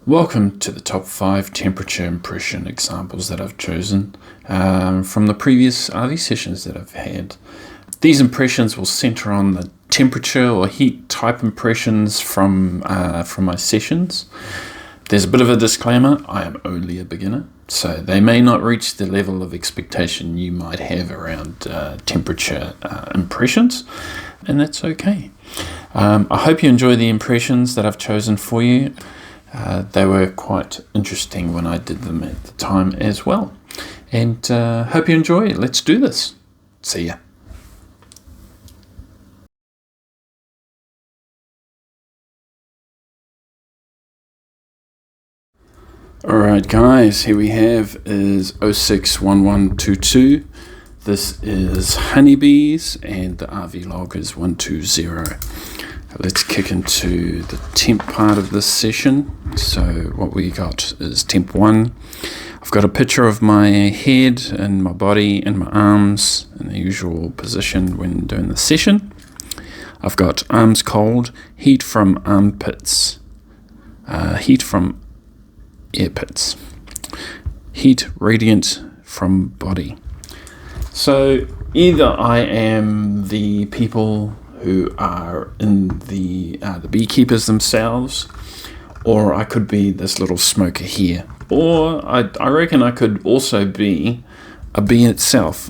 Welcome to the top 5 temperature impression examples that I've chosen from the previous RV sessions that I've had. These impressions will center on the temperature or heat type impressions from my sessions. There's a bit of a disclaimer, I am only a beginner, so they may not reach the level of expectation you might have around temperature impressions, and that's okay. I hope you enjoy the impressions that I've chosen for you. They were quite interesting when I did them at the time as well. And hope you enjoy it. Let's do this. See ya. Alright guys, here we have is 061122. This is honeybees and the RV log is 120. Let's kick into the temp part of this session. So what we got is temp 1. I've got a picture of my head and my body and my arms in the usual position when doing the session. I've got arms cold, heat from armpits, heat from air pits, heat radiant from body. So either I am the people who are in the beekeepers themselves, or I could be this little smoker here, or I reckon I could also be a bee itself.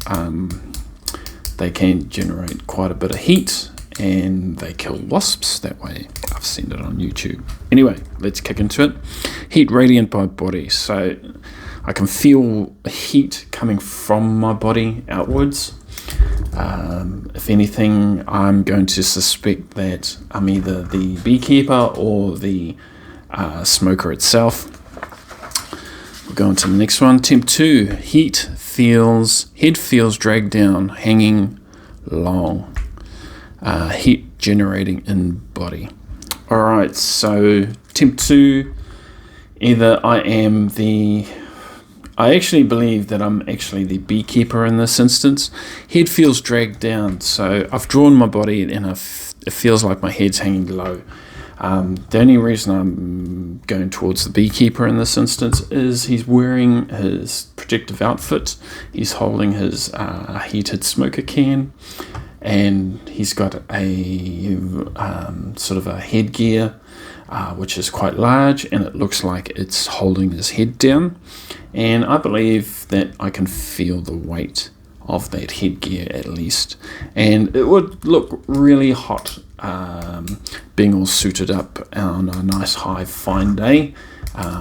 They can generate quite a bit of heat and they kill wasps that way. I've seen it on YouTube. Anyway, let's kick into it. Heat radiant by body. So I can feel heat coming from my body outwards. If anything, I'm going to suspect that I'm either the beekeeper or the smoker itself. We'll go on to the next one. Temp 2, head feels dragged down, hanging long. Heat generating in body. Alright, so temp 2, either I actually believe that I'm actually the beekeeper in this instance. Head feels dragged down, so I've drawn my body and it feels like my head's hanging low. The only reason I'm going towards the beekeeper in this instance is he's wearing his protective outfit, he's holding his heated smoker can, and he's got a sort of a headgear which is quite large, and it looks like it's holding his head down, and I believe that I can feel the weight of that headgear at least, and it would look really hot being all suited up on a nice high fine day,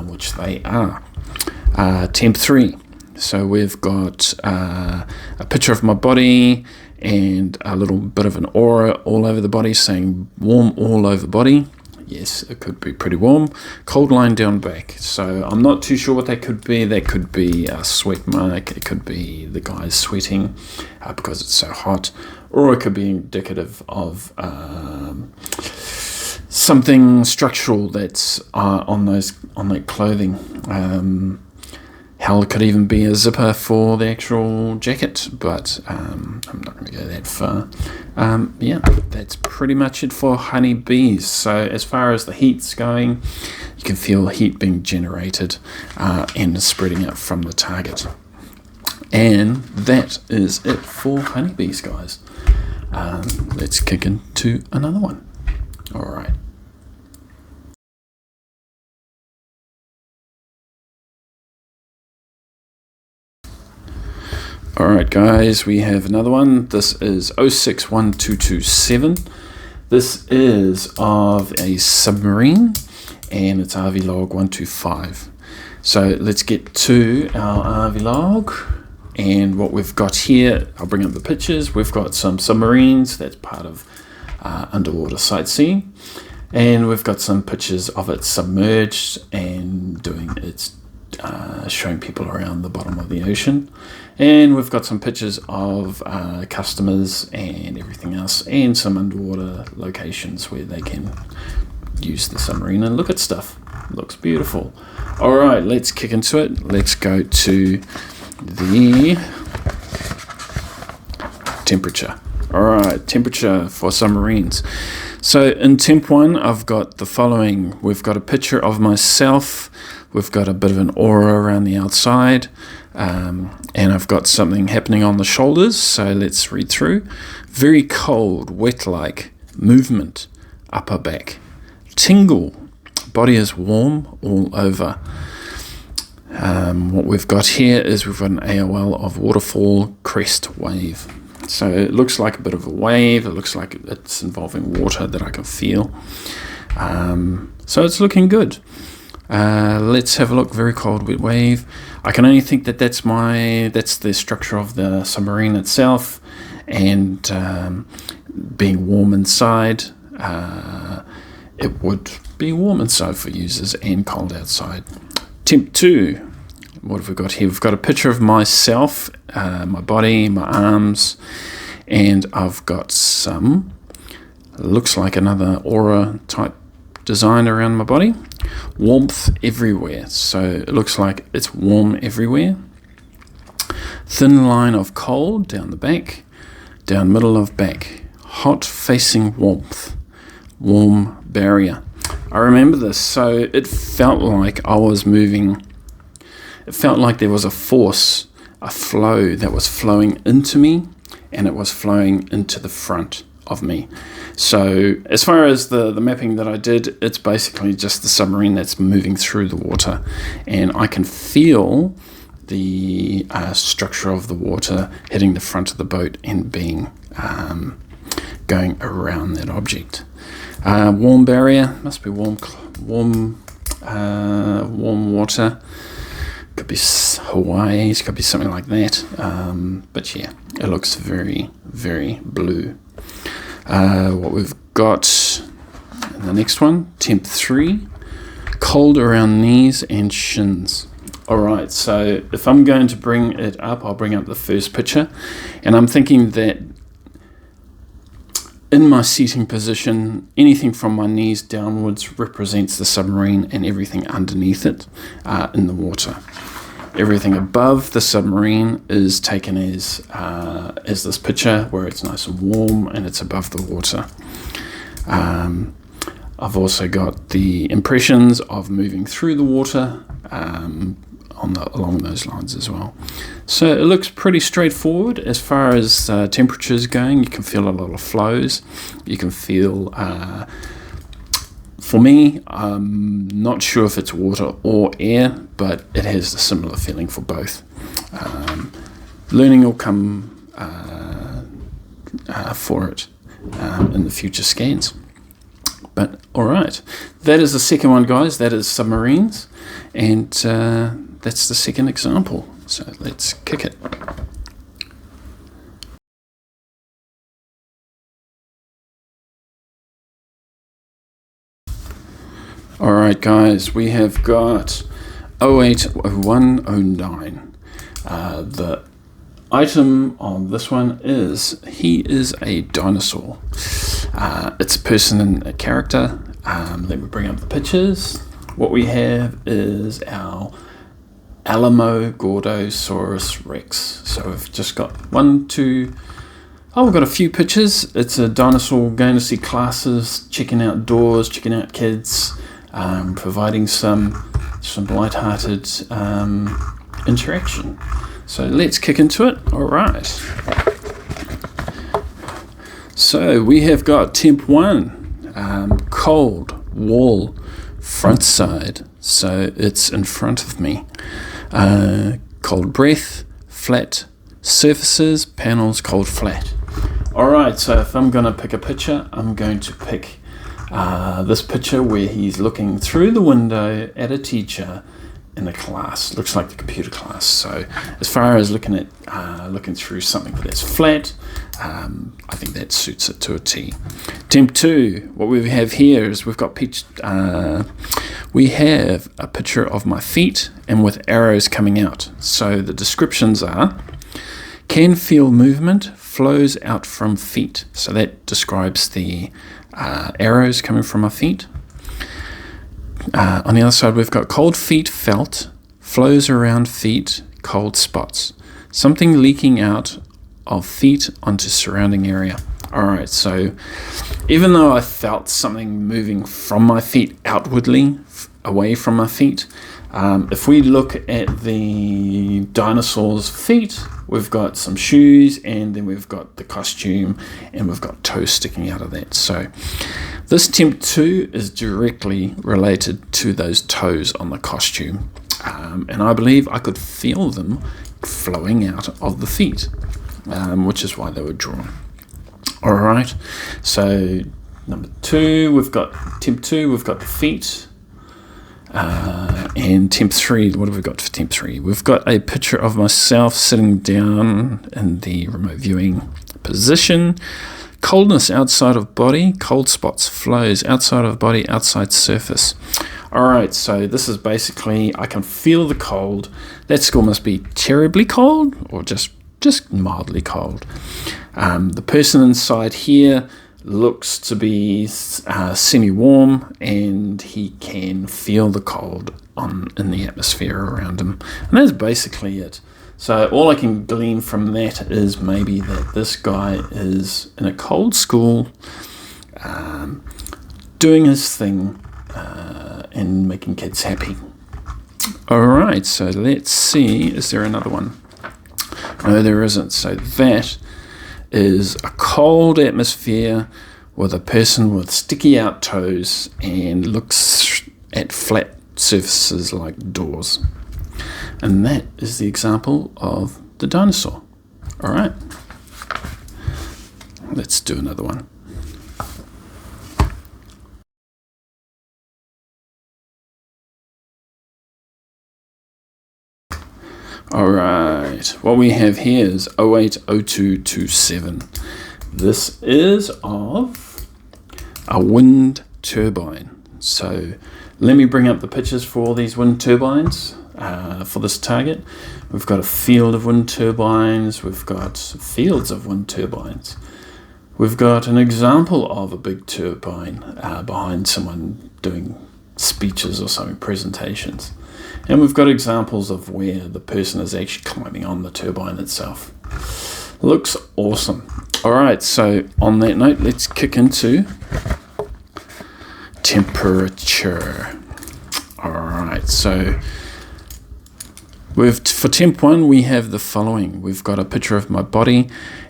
which they are. Temp 3, so we've got a picture of my body and a little bit of an aura all over the body saying warm all over body. Yes, it could be pretty warm. Cold line down back. So I'm not too sure what that could be. That could be a sweat mark. It could be the guy's sweating because it's so hot. Or it could be indicative of something structural that's on that clothing. Hell, it could even be a zipper for the actual jacket, but I'm not going to go that far. Yeah, that's pretty much it for honeybees. So as far as the heat's going, you can feel heat being generated and spreading out from the target. And that is it for honeybees, guys. Let's kick into another one. All right. Alright guys, we have another one. This is 061227. This is of a submarine and it's RV log 125. So let's get to our RV log, and what we've got here, I'll bring up the pictures. We've got some submarines, that's part of underwater sightseeing, and we've got some pictures of it submerged and doing its showing people around the bottom of the ocean, and we've got some pictures of customers and everything else, and some underwater locations where they can use the submarine and look at stuff. Looks beautiful. Alright, let's kick into it. Let's go to the temperature. Alright, temperature for submarines. So in temp 1, I've got the following. We've got a picture of myself, we've got a bit of an aura around the outside, and I've got something happening on the shoulders, so let's read through. Very cold, wet-like, movement, upper back. Tingle, body is warm all over. What we've got here is we've got an AOL of waterfall, crest, wave. So it looks like a bit of a wave. It looks like it's involving water that I can feel. So it's looking good. Let's have a look. Very cold, wet wave. I can only think that that's the structure of the submarine itself, and being warm inside. It would be warm inside for users and cold outside. Temp 2, what have we got here? We've got a picture of myself, my body, my arms, and I've got looks like another aura type design around my body. Warmth everywhere, so it looks like it's warm everywhere. Thin line of cold down the back, down middle of back. Hot facing warmth, warm barrier. I remember this, so it felt like I was moving. It felt like there was a force, a flow that was flowing into me, and it was flowing into the front of me. So as far as the mapping that I did, it's basically just the submarine that's moving through the water, and I can feel the structure of the water hitting the front of the boat and being going around that object. Warm barrier, must be warm water. Could be Hawaii, could be something like that. But yeah, it looks very, very blue. What we've got in the next one, temp 3, cold around knees and shins. Alright, so if I'm going to bring it up, I'll bring up the first picture, and I'm thinking that in my seating position, anything from my knees downwards represents the submarine, and everything underneath it in the water. Everything above the submarine is taken as this picture where it's nice and warm and it's above the water. I've also got the impressions of moving through the water along those lines as well. So it looks pretty straightforward as far as temperatures going. You can feel a lot of flows. You can feel, for me, I'm not sure if it's water or air, but it has a similar feeling for both. Learning will come for it in the future scans. But all right, that is the second one, guys. That is submarines, and that's the second example. So let's kick it. All right, guys, we have got 080109. The item on this one is he is a dinosaur. It's a person and a character. Let me bring up the pictures. What we have is our Alamogordosaurus Rex. So we've just got we've got a few pictures. It's a dinosaur going to see classes, checking out doors, checking out kids, providing some light-hearted interaction. So let's kick into it. All right. So we have got temp 1, cold, wall, front side. So it's in front of me. Cold breath, flat surfaces, panels, cold flat. All right, so if I'm going to pick a picture, I'm going to pick this picture where he's looking through the window at a teacher in a class. Looks like the computer class. So as far as looking through something that's flat, I think that suits it to a T. Temp 2, what we have here is we have a picture of my feet and with arrows coming out. So the descriptions are, can feel movement, flows out from feet. So that describes the arrows coming from my feet. On the other side, we've got cold feet felt, flows around feet, cold spots. Something leaking out of feet onto surrounding area. All right, so even though I felt something moving from my feet outwardly, away from my feet, if we look at the dinosaur's feet, we've got some shoes, and then we've got the costume, and we've got toes sticking out of that. So this temp 2 is directly related to those toes on the costume. And I believe I could feel them flowing out of the feet, which is why they were drawn. All right, so number 2, we've got temp 2, we've got the feet. And temp 3, what have we got for temp 3? We've got a picture of myself sitting down in the remote viewing position. Coldness outside of body, cold spots, flows outside of body, outside surface. All right, so this is basically, I can feel the cold. That score must be terribly cold or just mildly cold. The person inside here looks to be semi-warm, and he can feel the cold in the atmosphere around him. And that's basically it. So all I can glean from that is maybe that this guy is in a cold school, doing his thing, and making kids happy. All right, so let's see, is there another one? No, there isn't. So that is a cold atmosphere with a person with sticky out toes and looks at flat surfaces like doors. And that is the example of the dinosaur. All right, let's do another one. All right, what we have here is 080227. This is of a wind turbine. So let me bring up the pictures for all these wind turbines for this target. We've got a field of wind turbines. We've got fields of wind turbines. We've got an example of a big turbine behind someone doing speeches or something, presentations. And we've got examples of where the person is actually climbing on the turbine itself. Looks awesome. All right, so on that note, let's kick into temperature. All right, so for temp 1, we have the following. We've got a picture of my body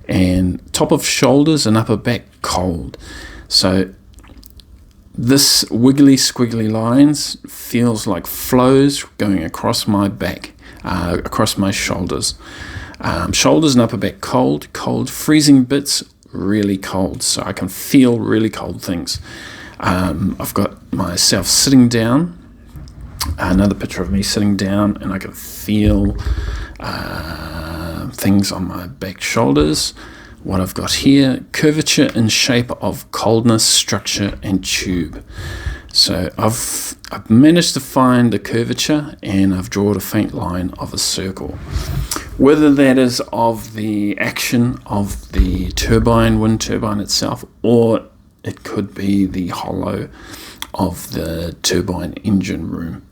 and top of shoulders and upper back cold. So this wiggly squiggly lines feels like flows going across my back, across my shoulders. Shoulders and upper back cold, freezing bits, really cold. So I can feel really cold things. I've got myself sitting down, another picture of me sitting down, and I can feel things on my back shoulders. What I've got here, curvature and shape of coldness, structure, and tube. So I've managed to find the curvature, and I've drawn a faint line of a circle. Whether that is of the action of the turbine, wind turbine itself, or it could be the hollow of the turbine engine room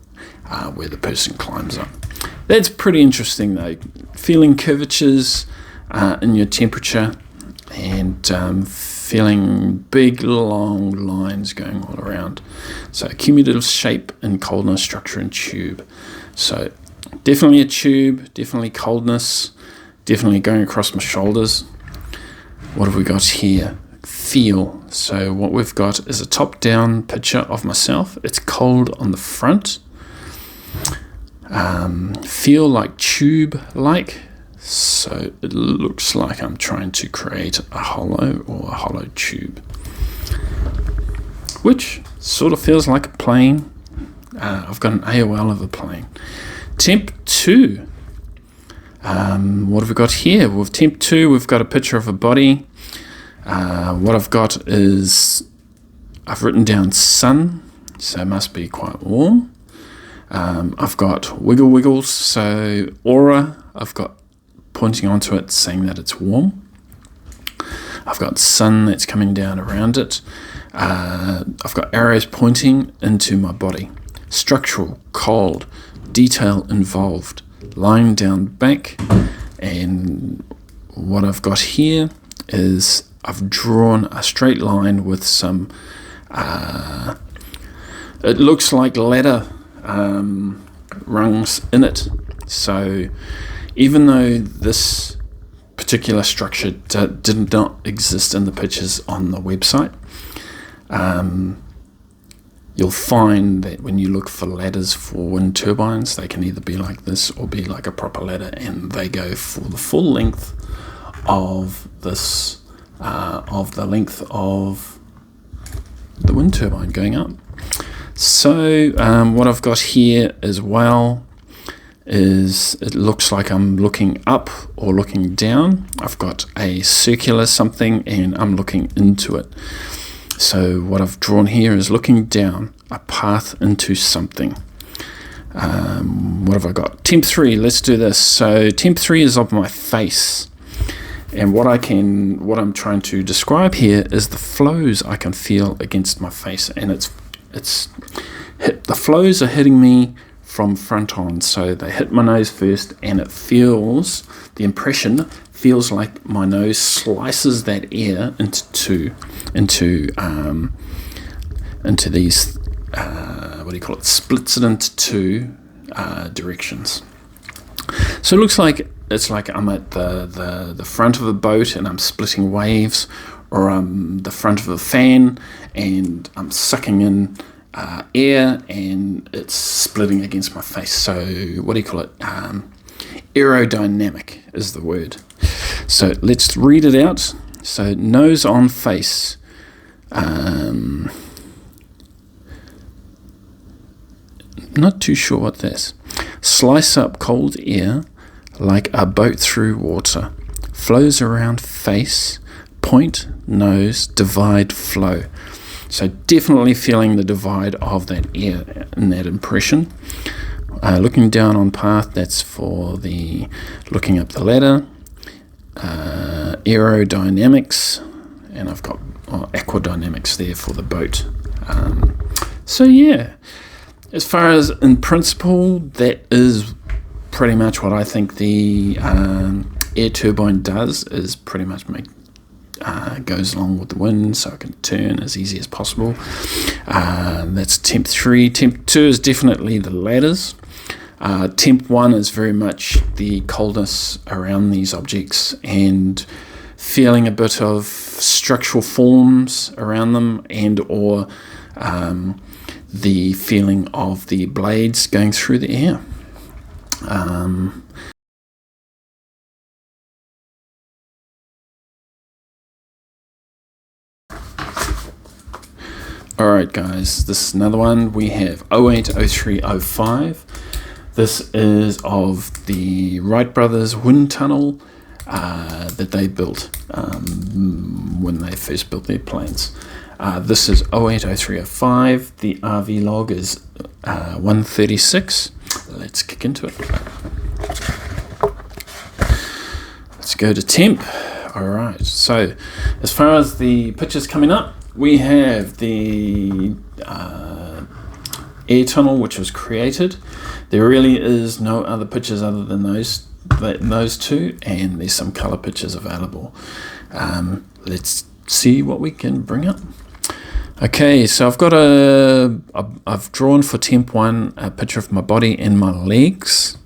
where the person climbs up. That's pretty interesting though, feeling curvatures in your temperature and feeling big long lines going all around. So cumulative shape and coldness, structure and tube. So definitely a tube, definitely coldness, definitely going across my shoulders. What have we got here? Feel. So what we've got is a top-down picture of myself. It's cold on the front. Feel like tube-like. So it looks like I'm trying to create a hollow or a hollow tube, which sort of feels like a plane. I've got an AOL of a plane. Temp 2. What have we got here? With temp 2, we've got a picture of a body. What I've got is, I've written down sun, so it must be quite warm. I've got wiggle wiggles, so aura, I've got pointing onto it saying that it's warm. I've got sun that's coming down around it. I've got arrows pointing into my body. Structural, cold, detail involved, lying down back, and what I've got here is I've drawn a straight line with some, it looks like ladder rungs in it. So even though this particular structure did not exist in the pictures on the website, you'll find that when you look for ladders for wind turbines, they can either be like this or be like a proper ladder, and they go for the full length of this, of the length of the wind turbine going up. So what I've got here as well is it looks like I'm looking up or looking down. I've got a circular something and I'm looking into it. So what I've drawn here is looking down a path into something. What have I got? Temp 3, let's do this. So temp 3 is of my face. And what I'm trying to describe here is the flows I can feel against my face. And the flows are hitting me from front on. So they hit my nose first, and it feels, the impression feels like my nose slices that air into these, what do you call it, splits it into two directions. So it looks like it's like I'm at the front of a boat and I'm splitting waves, or I'm the front of a fan and I'm sucking in air and it's splitting against my face. So what do you call it? Aerodynamic is the word. So let's read it out. So nose on face. Not too sure what that's. Slice up cold air like a boat through water. Flows around face. Point, nose, divide, flow. So definitely feeling the divide of that air in that impression. Looking down on path, that's for the looking up the ladder. Aerodynamics, and I've got aquadynamics there for the boat. So yeah, as far as in principle, that is pretty much what I think the air turbine does, is pretty much goes along with the wind, so it can turn as easy as possible. That's temp 3. Temp 2 is definitely the ladders. Temp 1 is very much the coldness around these objects and feeling a bit of structural forms around them, and or the feeling of the blades going through the air. Alright guys, this is another one. We have 080305. This is of the Wright brothers wind tunnel that they built when they first built their planes. This is 080305. The RV log is 136. Let's kick into it. Let's go to temp. Alright, so as far as the pictures coming up, we have the air tunnel which was created. There really is no other pictures other than those two, and there's some color pictures available. Let's see what we can bring up. Okay, so I've drawn for temp 1 a picture of my body and my legs.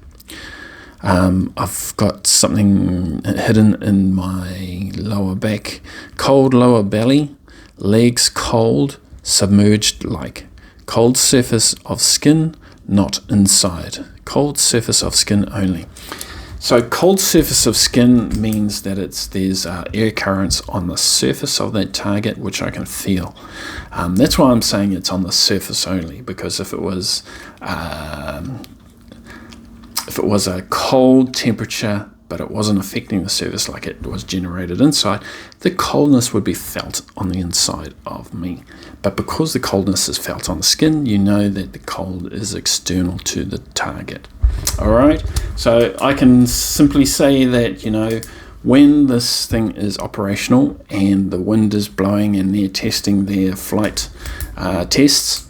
I've got something hidden in my lower back, cold lower belly. Legs cold, submerged like. Cold surface of skin, not inside. Cold surface of skin only. So cold surface of skin means that there's air currents on the surface of that target, which I can feel. That's why I'm saying it's on the surface only, because if it was a cold temperature but it wasn't affecting the surface like it was generated inside, the coldness would be felt on the inside of me. But because the coldness is felt on the skin, you know that the cold is external to the target. Alright, so I can simply say that, when this thing is operational and the wind is blowing and they're testing their flight tests,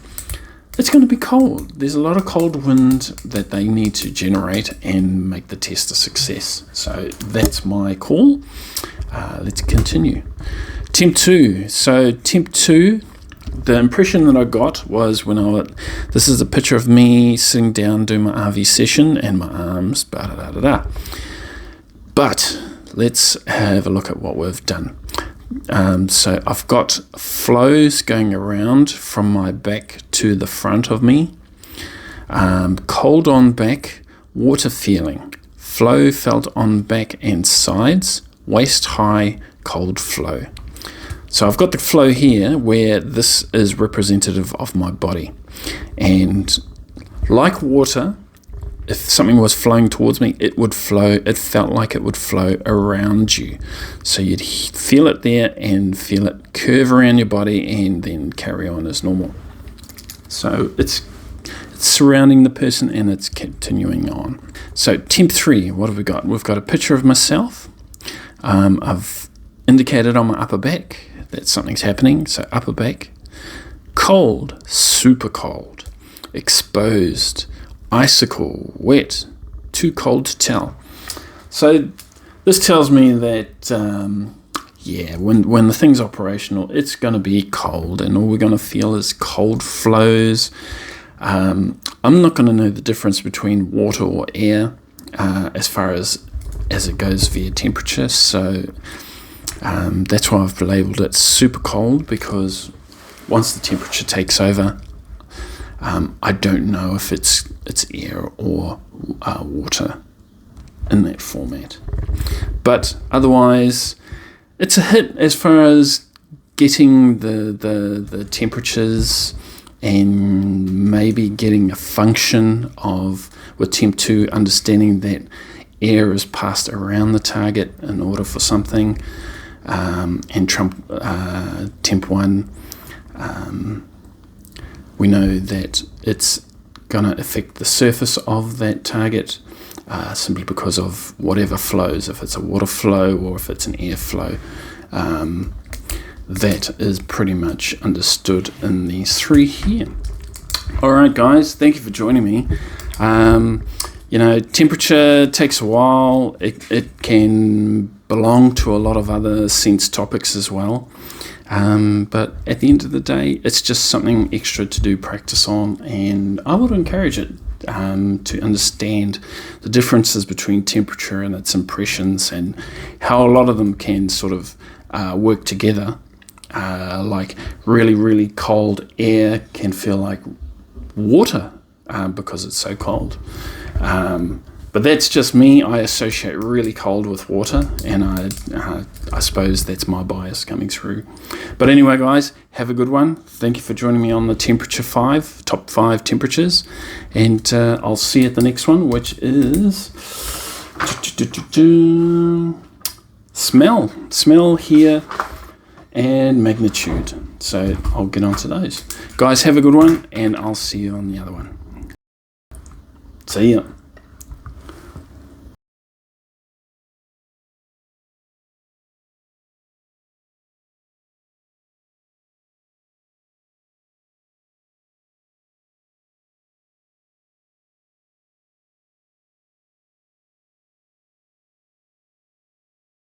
it's going to be cold. There's a lot of cold wind that they need to generate and make the test a success. So that's my call. Let's continue. Temp 2. So temp 2, the impression that I got was this is a picture of me sitting down doing my RV session and my arms, But let's have a look at what we've done. So I've got flows going around from my back to the front of me. Cold on back, water feeling. Flow felt on back and sides, waist high, cold flow. So I've got the flow here where this is representative of my body. And like water, if something was flowing towards me, it would flow. It felt like it would flow around you. So you'd feel it there and feel it curve around your body and then carry on as normal. So it's surrounding the person and it's continuing on. So temp 3, what have we got? We've got a picture of myself. I've indicated on my upper back that something's happening. So upper back, cold, super cold, exposed, icicle, wet, too cold to tell. So this tells me that when the thing's operational, it's going to be cold and all we're going to feel is cold flows. I'm not going to know the difference between water or air as far as it goes via temperature. So that's why I've labelled it super cold, because once the temperature takes over, I don't know if it's air or water in that format. But otherwise, it's a hit as far as getting the temperatures and maybe getting a function of, with temp 2, understanding that air is passed around the target in order for something, and temp 1, we know that it's going to affect the surface of that target simply because of whatever flows, if it's a water flow or if it's an air flow. That is pretty much understood in these 3 here. Alright guys, thank you for joining me. Temperature takes a while. It can belong to a lot of other sense topics as well. But at the end of the day, it's just something extra to do practice on, and I would encourage it to understand the differences between temperature and its impressions and how a lot of them can sort of work together. Like really, really cold air can feel like water because it's so cold. But that's just me. I associate really cold with water, and I suppose that's my bias coming through. But anyway, guys, have a good one. Thank you for joining me on the temperature 5, top 5 temperatures, and I'll see you at the next one, which is smell here and magnitude. So I'll get on to those. Guys, have a good one, and I'll see you on the other one. See ya.